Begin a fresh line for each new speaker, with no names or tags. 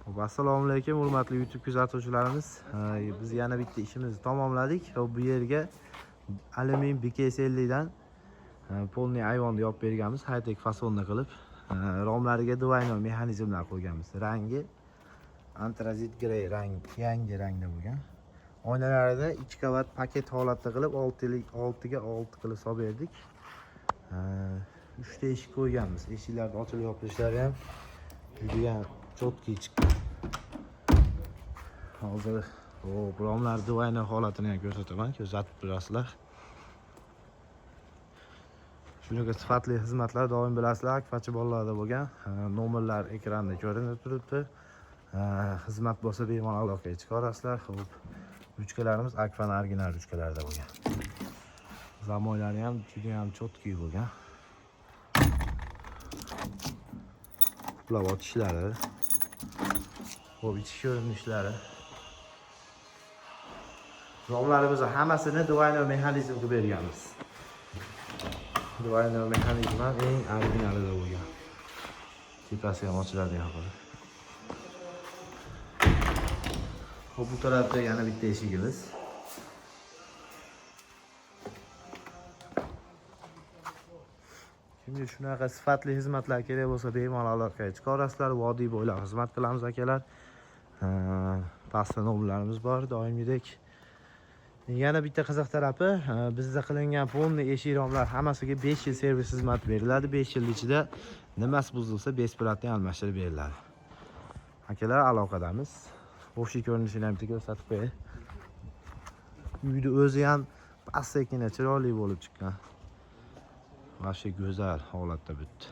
Assalomu alaykum, hurmatli YouTube kuzatuvchilarimiz. Biz yana bitta ishimizni tamomladik. Bu yerga alyumin BKS50 dan polni ayvonni yopib berganmiz, high-tech fasonda qilib. Romlariga двойной mexanizmlar qo'yganmiz. Rangi antrazit grey yangi rangda bo'lgan. Oynalarida 2 qavat paket holatda qilib 6 ga 6 qilib solib berdik. 3 ta eshik qo'yganmiz. Eshiklarni ochilib yopilishlari ham juda cho'tki chiqqan. Hozir romlar двойной holatini ham ko'rsataman, kuzatib turasizlar. Shunaqa sifatli xizmatlar doim bilasizlar, akfachi bolalarda bo'lgan. Nomerlar ekranda ko'rinib turibdi. Xizmat bo'lsa bemalol aloqaga chiqarasizlar. Xo'p, ruchkalarimiz Akfa'ning original ruchkalarida bo'lgan. Zamoylari ham juda ham cho'tki bo'lgan. Plavot ishlari. Xo'p, ichki ko'rinishlari. Romlarimizni hammasini двойной mexanizm qilib berganmiz. Двойной mexanizm eng originalida bo'lgan. Tepasi ham ochiladigan qilib. Xo'p, bu tarafda yana bitta eshigimiz. Kimga shunaqa sifatli xizmatlar kerak bo'lsa, bemalol aloqaga chiqarasizlar. Vodiy bo'ylab xizmat qilamiz akalar. Pastda nomerlarimiz bor, doimgidek. Yana bitta qiziq tarafi, bizda qilingan polni eshik romlar hammasiga 5 yil servis xizmati beriladi. 5 yil ichida nimasi buzilsa, besplatni almashtirib beriladi. Akalar, aloqadamiz. O'sha ko'rinishini ham ko'rsatib qo'yay. Uyni o'zi ham pastdagina chiroyli bo'lib chiqqan. Vashta go'zal holatda bitdi.